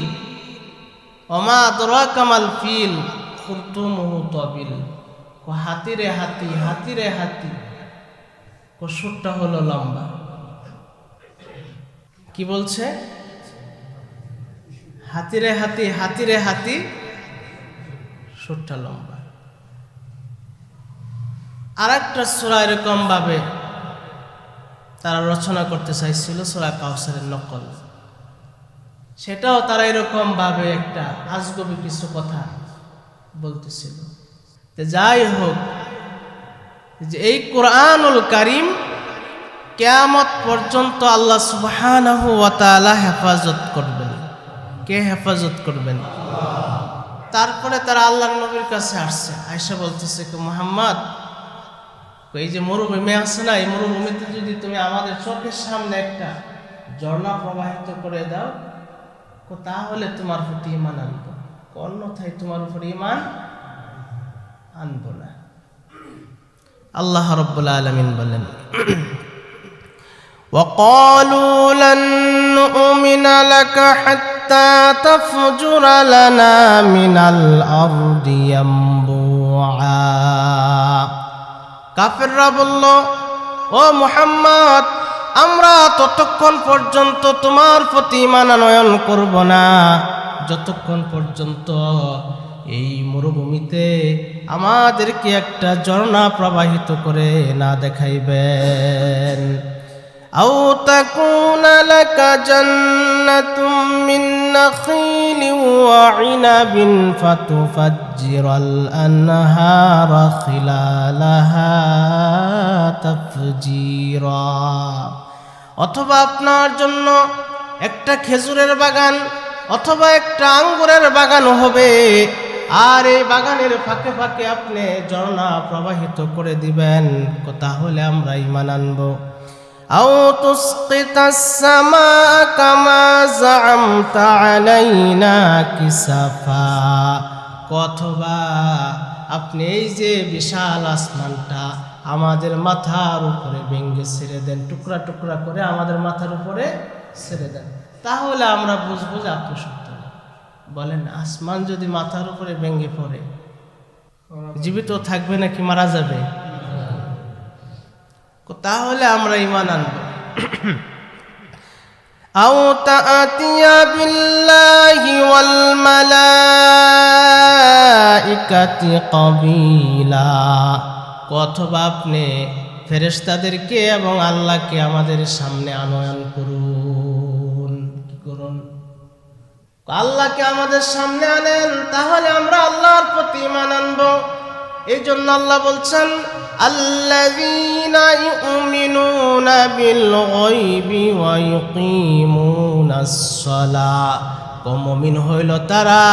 ওমা আদরাকা মাল ফিল খুরতুমুহু তাবিল। হাতিরে হাতি, হাতিরে হাতি, সুরটা হলো লম্বা। কি বলছে? হাতিরে হাতি, হাতিরে হাতি, সুরটা লম্বা। আর একটা সূরা এরকম ভাবে তারা রচনা করতে চাইছিল, সূরা কাউসারের নকল। সেটাও তারা এরকম ভাবে একটা আজগবি কিছু কথা বলতেছিল। যাই হোক, যে এই কোরআনুল কারীম কিয়ামত পর্যন্ত আল্লাহ সুবহানাহু ওয়া তাআলা হেফাজত করবেন। কে হেফাজত করবেন? তারপরে তারা আল্লাহর নবীর কাছে আসছে, আয়েশা বলতেছে কি মুহাম্মদ, এই যে মরুভূমি আছে না, এই মরুভূমিতে যদি তুমি আমাদের চোখের সামনে একটা ঝর্ণা প্রবাহিত করে দাও, তাহলে তোমার প্রতি ঈমান আনবো, অন্যথায় তোমার উপর ঈমান আনবো না। আল্লাহ রাব্বুল আলামিন বলেন, وقالوا لن نؤمن لك حتى تفجر لنا من الأرض ينبوعا। কাফেররা বলল, ও মুহাম্মদ, আমরা ততক্ষণ পর্যন্ত তোমার প্রতি ঈমান আনয়ন করব না যতক্ষণ পর্যন্ত এই মরুভূমিতে আমাদেরকে একটা ঝর্ণা প্রবাহিত করে না দেখাইবেন। আও তাকুনা লাকা জান্নাতুম মিন নাখিলিন ওয়া ইনাবিন ফাতুফাজ্জিরাল আনহারা খিলালাহা তাফজীরা। অথবা আপনার জন্য একটা খেজুরের বাগান অথবা একটা আঙ্গুরের বাগান হবে, আর এই বাগানের ফাঁকে ফাঁকে আপনি ঝর্ণা প্রবাহিত করে দিবেন, তাহলে আমরা ঈমান আনব। আও তুসকিতাস সামা কামা যাআমতা আলাইনা কিসাফা। অথবা আপনি এই যে বিশাল আসমানটা আমাদের মাথার উপরে ভেঙে ছেড়ে দেন, টুকরা টুকরা করে আমাদের মাথার উপরে ছেড়ে দেন, তাহলে আমরা বুঝবো যে আপনি সত্য। বলেন, আসমান যদি মাথার উপরে ভেঙে পড়ে, জীবিত থাকবে নাকি মারা যাবে? তাহলে আমরা ঈমান আনব। আও তাআতিয়া বিল্লাহি ওয়াল মালাইকাতি ক্বাবিলা। অথবা আপনি ফেরেশতাদেরকে এবং আল্লাহকে আমাদের সামনে আনয়ন করুন। কি করুন? আল্লাহকে আমাদের সামনে আনেন, তাহলে আমরা আল্লাহর প্রতি ঈমান আনব। এই জন্য আল্লাহ বলছেন, আল্লাযীনা ইউমিনুনা বিল গায়বি ওয়া ইউকিমুনাস সালাহ। মুমিন হইল তারা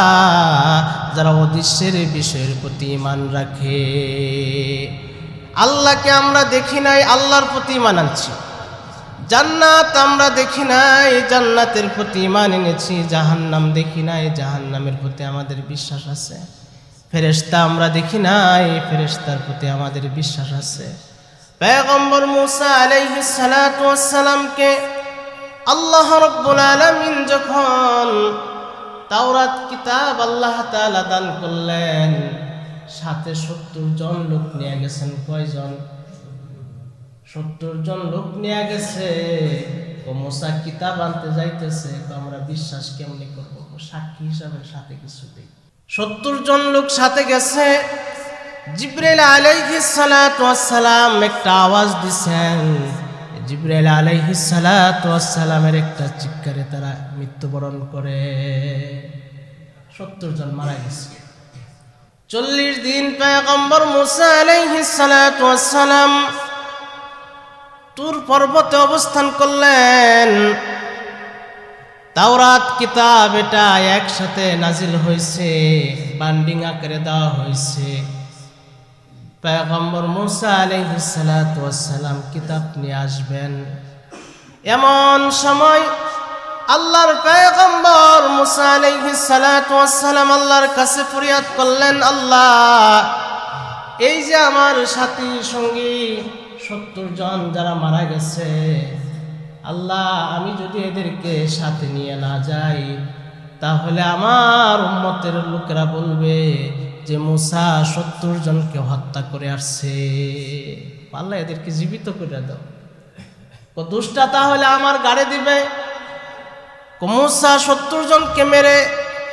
যারা অদৃশ্যের বিষয়ের প্রতি ঈমান রাখে। আল্লাহকে আমরা দেখি নাই, আল্লাহর প্রতি ঈমান আনছি। জান্নাত আমরা দেখি নাই, জান্নাতের প্রতি ঈমান এনেছি। জাহান্নাম দেখি নাই, জাহান্নামের প্রতি আমাদের বিশ্বাস আছে। ফেরেশতা আমরা দেখি নাই, ফেরেশতার প্রতি আমাদের বিশ্বাস আছে। পয়গম্বর মূসা আলাইহিস সালাতু ওয়াস সালামকে আল্লাহ রাব্বুল আলামিন যখন তাওরাত কিতাব আল্লাহ তাআলা দান করলেন, সাথে 70 জন লোক নিয়ে গেছেন। কয়জন? 70 জন লোক নিয়ে গেছে। মূসা কিতাব আনতে যাইতেছে, আমরা বিশ্বাস কেমনি করব? সাক্ষী হিসাবে সাথে কিছু দেই। 70 জন লোক সাথে গেছে। জিবরাইল আলাইহিস সালাতু ওয়াস সালাম একটা আওয়াজ দিছেন। জিবরাইল আলাইহিস সালাতু ওয়াস সালামের একটা চিৎকারে তারা মৃত্যুবরণ করে। 70 জন মারা গেছে। 40 দিন পয়গম্বর মূসা আলাইহিস সালাতু ওয়াস সালাম তুর পর্বতে অবস্থান করলেন। তাওরাত কিতাব এটা একসাথে নাজিল হয়েছে, বান্ডিং আকারে দেওয়া হয়েছে। পয়গম্বর মূসা আলাইহিস সালাতু ওয়াস সালাম কিতাব নিয়ে আসবেন। এমন সময় আল্লাহর পয়গম্বর মূসা আলাইহিস সালাতু ওয়াস সালাম আল্লাহর কাছে ফরিয়াদ করলেন, আল্লাহ, এই যে আমার সাথী সঙ্গী 70 জন যারা মারা গেছে, আল্লাহ, আমি যদি এদেরকে সাথে নিয়ে না যাই, তাহলে আমার উম্মতের লোকেরা বলবে যে মূসা 70 জনকে হত্যা করে আসছে। আল্লাহ, এদেরকে জীবিত করে দাও। দুষ্টা তাহলে আমার গাড়ি দিবে। মূসা 70 জনকে মেরে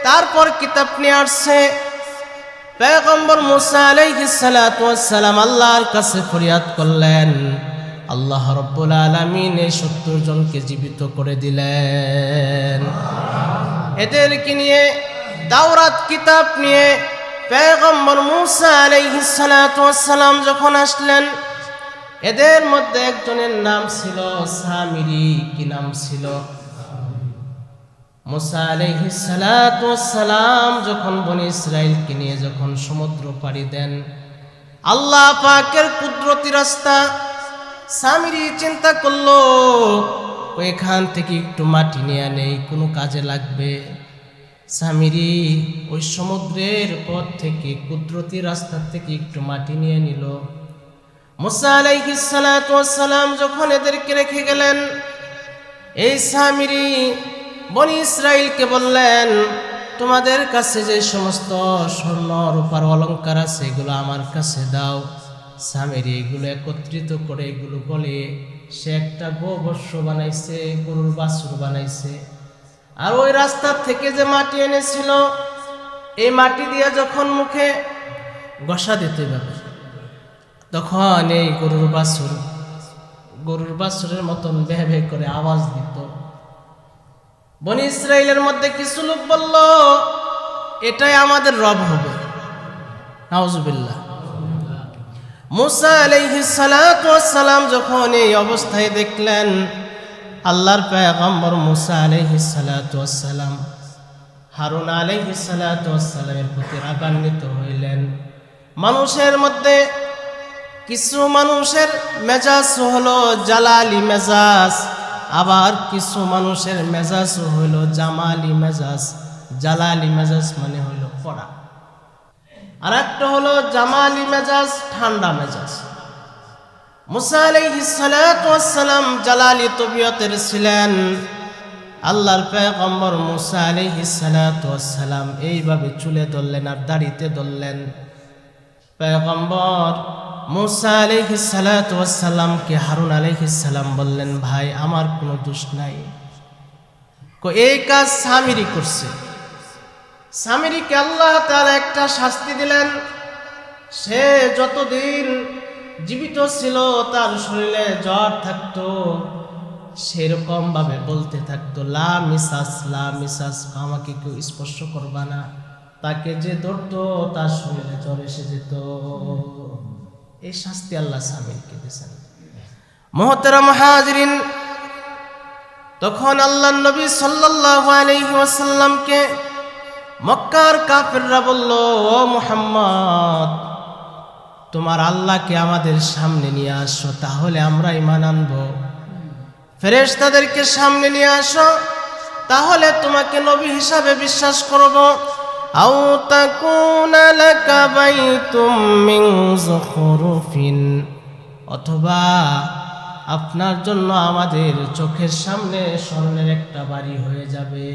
তারপর কিতাব নিয়ে আসছে। পয়গম্বর মুসা আলাইহিস সালাতু ওয়াস সালাম আল্লাহর কাছে ফরিয়াদ করলেন, আল্লাহ রাব্বুল আলামিন এই ৭০ জনকে জীবিত করে দিলেন। এদেরকে নিয়ে তাওরাত কিতাব নিয়ে পয়গম্বর মুসা আলাইহিস সালাতু ওয়াস সালাম যখন আসলেন, এদের মধ্যে একজনের নাম ছিল সামিরি। কি নাম ছিল? মুসা আলাইহিস সালাতু ওয়াস সালাম যখন বনি ইসরাইলকে নিয়ে যখন সমুদ্র পাড়ি দেন, আল্লাহ পাকের কুদরতি রাস্তা, সামিরি চিন্তা করলো ওইখান থেকে একটু মাটি নিয়ে নেই, কোনো কাজে লাগবে। সামিরি ওই সমুদ্রের পথ থেকে কুদরতি রাস্তা থেকে একটু মাটি নিয়ে নিল। মুসা আলাইহিস সালাতু ওয়াস সালাম যখন এদেরকে রেখে গেলেন, এই সামিরি বনি ইসরাইলকে বললেন, তোমাদের কাছে যে সমস্ত স্বর্ণ রূপার অলংকার আছে এগুলো আমার কাছে দাও। সামিরি এগুলো একত্রিত করে এগুলো বলে সে একটা গোবর্ষ বানাইছে, গরুর বাছুর বানাইছে। আর ওই রাস্তা থেকে যে মাটি এনেছিল, এই মাটি দিয়ে যখন মুখে ঘষা দিতে যাবে, তখন এই গরুর বাছুরের মতন ভে ভে করে আওয়াজ দিত। বনি ইসরাইলের মধ্যে কিছু লোক বলল, এটাই আমাদের রব হবে। নাউজুবিল্লাহ। মুসা আলাইহিস সালাতু ওয়াস সালাম যখন এই অবস্থায় দেখলেন, আল্লাহর পয়গম্বর মুসা আলাইহিস সালাতু ওয়াস সালাম হারুন আলাইহিস সালাতু ওয়াস সালামের প্রতি রাগান্বিত হইলেন। মানুষের মধ্যে কিছু মানুষের মেজাজ হলো জালালি মেজাজ, আবার কিছু মানুষের মেজাজ হইল জামালি মেজাজ। জালালি মেজাজ মানে হইল কড়া, আর একটা হলো জামালি মেজাজ, ঠান্ডা মেজাজ। মুসা আলাইহিস সালাতু ওয়াস সালাম জালালি তবিয়তের ছিলেন। আল্লাহর পয়গম্বর মুসা আলাইহিস সালাতু ওয়াস সালাম এইভাবে চুলে ধরলেন আর দাড়িতে ধরলেন। পয়গম্বর মুসা আলাইহিস সালাতু ওয়াস সালামকে হারুন আলাইহিস সালাম বললেন, ভাই আমার কোনো দোষ নাই, এই কাজ সামিরি করছে। সামিরিকে আল্লাহ তাআলা একটা শাস্তি দিলেন। সে যতদিন জীবিত ছিল তার শরীরে জ্বর থাকতো, সেরকম ভাবে বলতে থাকতো, লা মিসাস, আমাকে কেউ স্পর্শ করবা না। তাকে যে ধরতো তার শরীরে জ্বর এসে যেত। এই শাস্তি আল্লাহ সামিরকে দিয়েছেন। মুহতারাম হাজিরিন, তখন আল্লাহ নবী সাল্লাল্লাহু আলাইহি ওয়াসাল্লামকে মক্কার কাফেররা বলল, ও মুহাম্মদ, তোমার আল্লাহকে আমাদের সামনে নিয়ে আসো, তাহলে আমরা ঈমান আনব। ফেরেশতাদেরকে সামনে নিয়ে আসো, তাহলে তোমাকে নবী হিসাবে বিশ্বাস করব। আও তাকুনা লাকা বাইতুম মিন যুখরুফিন, অথবা আপনার জন্য আমাদের চোখের সামনে স্বর্ণের একটা বাড়ি হয়ে যাবে।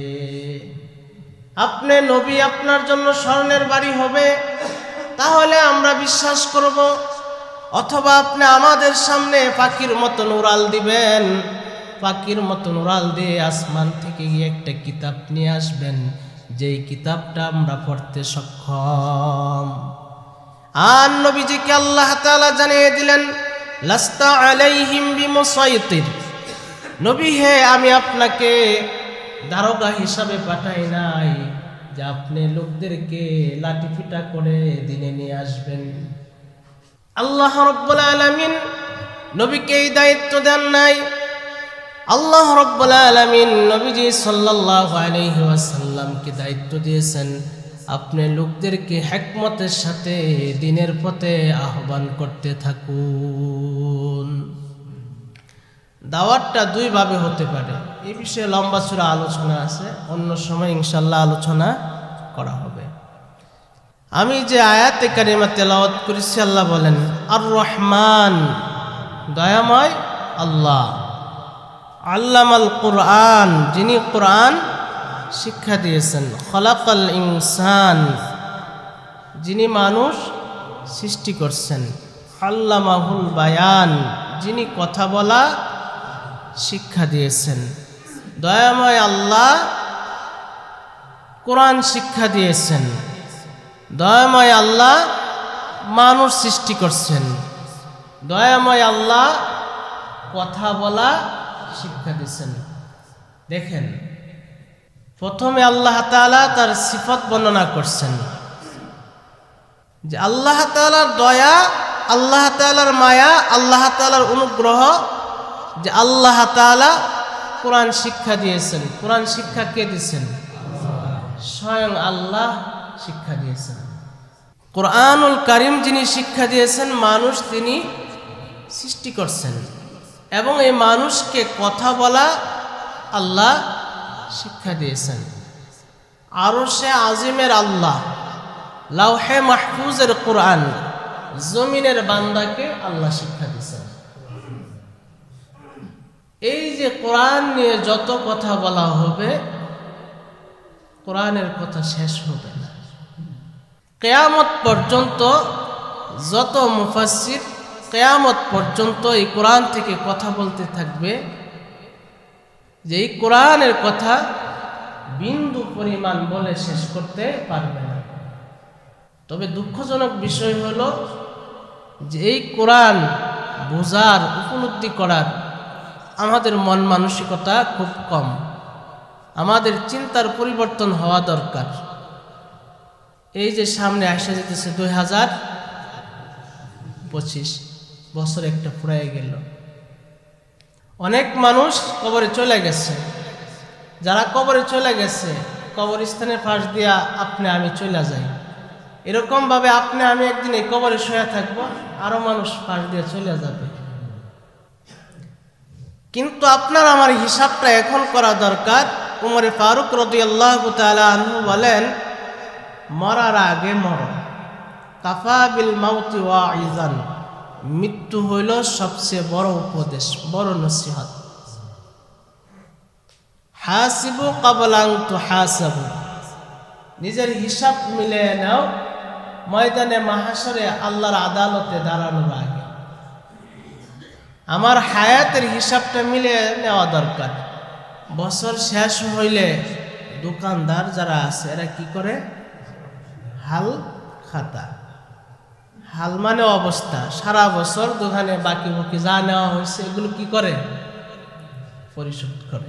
আপনি নবী, আপনার জন্য স্বর্ণের বাড়ি হবে, তাহলে আমরা বিশ্বাস করব। অথবা আপনি আমাদের সামনে পাখির মতন উড়াল দিবেন, পাখির মতন উড়াল দিয়ে আসমান থেকে গিয়ে একটা কিতাব নিয়ে আসবেন, যেই কিতাবটা আমরা পড়তে সক্ষম। আর নবীজিকে আল্লাহ তাআলা জানিয়ে দিলেন, লাস্তা আলাইহিম বিমুসাইতির, নবী হে, আমি আপনাকে দারোগা হিসাবে পাঠাই নাই যে আপনি লোকদেরকে লাঠিপিটা করে দিনে নিয়ে আসবেন। আল্লাহ রাব্বুল আলামিন নবীকে এই দায়িত্ব দেন নাই। আল্লাহ রাব্বুল আলামিন নবীজি সাল্লাল্লাহু আলাইহি ওয়াসাল্লামকে দায়িত্ব দিয়েছেন, আপনি লোকদেরকে হিকমতের সাথে দ্বীনের পথে আহ্বান করতে থাকুন। দাওয়াতটা দুই ভাবে হতে পারে, এই বিষয়ে লম্বা চূড়া আলোচনা আছে, অন্য সময় ইনশাআল্লাহ আলোচনা করা হবে। আমি যে আয়াতে কারিমা তেলাওয়াত করেছি, আল্লাহ বলেন আর রহমান, দয়াময় আল্লাহ, আল্লামাল কুরআন, যিনি কুরআন শিক্ষা দিয়েছেন, খলাকাল ইনসান, যিনি মানুষ সৃষ্টি করছেন, আল্লামাহুল বায়ান, যিনি কথা বলা শিক্ষা দিয়েছেন। দয়াময় আল্লাহ কোরআন শিক্ষা দিয়েছেন। দয়াময় আল্লাহ মানুষ সৃষ্টি করছেন, দয়াময় আল্লাহ কথা বলা শিক্ষা দিচ্ছেন। দেখেন, প্রথমে আল্লাহ তাআলা তার সিফত বর্ণনা করছেন যে আল্লাহ তাআলার দয়া, আল্লাহ তাআলার মায়া, আল্লাহ তাআলার অনুগ্রহ, যে আল্লাহ তাআলা কোরআন শিক্ষা দিয়েছেন। কোরআন শিক্ষা কে দিয়েছেন? স্বয়ং আল্লাহ শিক্ষা দিয়েছেন। কোরআনুল কারীম যিনি শিক্ষা দিয়েছেন, মানুষ তিনি সৃষ্টি করছেন এবং এই মানুষকে কথা বলা আল্লাহ শিক্ষা দিয়েছেন। আরশে আজিমের আল্লাহ, লাওহে মাহফুজের কোরআন, জমিনের বান্দাকে আল্লাহ শিক্ষা দিয়েছেন। এই যে কোরআন নিয়ে যত কথা বলা হবে, কোরআনের কথা শেষ হবে না। কিয়ামত পর্যন্ত যত মুফাসসির কিয়ামত পর্যন্ত এই কোরআন থেকে কথা বলতে থাকবে, যে এই কোরআনের কথা বিন্দু পরিমাণ বলে শেষ করতে পারবে না। তবে দুঃখজনক বিষয় হলো যে এই কোরআন বোঝার, উপলব্ধি করার আমাদের মন মানসিকতা খুব কম। আমাদের চিন্তার পরিবর্তন হওয়া দরকার। এই যে সামনে আসা যেতেছে 2025 বছর একটা ফুরাই গেল, অনেক মানুষ কবরে চলে গেছে। যারা কবরে চলে গেছে, কবরস্থানের পাশ দিয়া আপনি আমি চলে যাই, এরকম ভাবে আপনি আমি একদিন এই কবরে শুয়ে থাকবো, আরো মানুষ পাশ দিয়ে চলে যাবে। কিন্তু আপনার আমার হিসাবটা এখন করা দরকার। উমরে ফারুক রাদিয়াল্লাহু তাআলা আনহু বলেন, মরার আগে মরো, কাফা বিল মাউতি ওয়াইজান, মৃত্যু হইল সবচেয়ে বড় উপদেশ, বড় নসিহত। হাসিবু ক্বাবলা আন তুহাসাবু, নিজের হিসাব মিলিয়ে নাও ময়দানে মাহশরে আল্লাহর আদালতে দাঁড়ানোর আগে। আমার হায়াতের হিসাবটা মিলিয়ে নেওয়া দরকার। বছর শেষ হইলে দোকানদার যারা আছে এরা কি করে? হাল খাতা, হাল মানে অবস্থা, সারা বছর দোকানে বাকি বাকি যা নেওয়া হয়েছে এগুলো কি করে? পরিশোধ করে।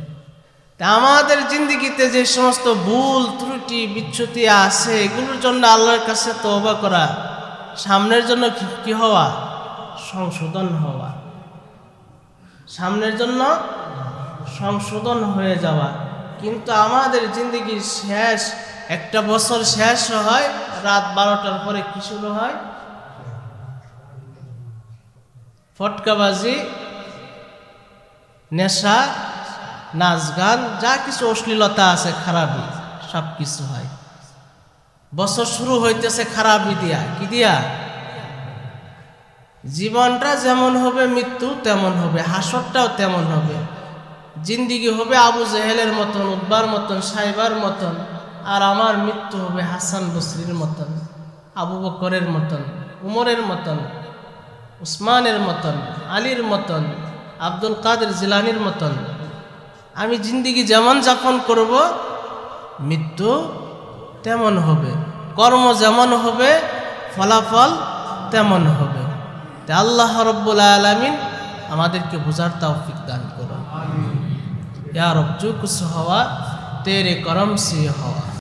তা আমাদের জিন্দেগিতে যে সমস্ত ভুল ত্রুটি বিচ্যুতি আছে, এগুলোর জন্য আল্লাহর কাছে তওবা করা, সামনের জন্য কি হওয়া? সংশোধন হওয়া, সামনের জন্য সংশোধন হয়ে যাওয়া। কিন্তু আমাদের জিন্দেগির শেষ, একটা বছর শেষ হয় রাত 12টার পরে কি শুরু হয়? ফটকাবাজি, নেশা, নাচ গান, যা কিছু অশ্লীলতা আছে, খারাপি, সব কিছু হয়। বছর শুরু হইতেছে খারাপি দিয়া। কি দিয়া? জীবনটা যেমন হবে মৃত্যু তেমন হবে, হাসরটাও তেমন হবে। জিন্দিগি হবে আবু জেহেলের মতন, উতবার মতন, সাইবার মতন, আর আমার মৃত্যু হবে হাসান বসরির মতন, আবু বকরের মতন, উমরের মতন, উসমানের মতন, আলীর মতন, আব্দুল কাদের জিলানির মতন। আমি জিন্দিগি যেমন যাপন করব, মৃত্যু তেমন হবে। কর্ম যেমন হবে, ফলাফল তেমন হবে। তা আল্লাহ রব্বুল আলামিন আমাদেরকে বুঝার তৌফিক দান করুন। ইয়া রব, जो कुछ हुआ तेरे करम से हुआ।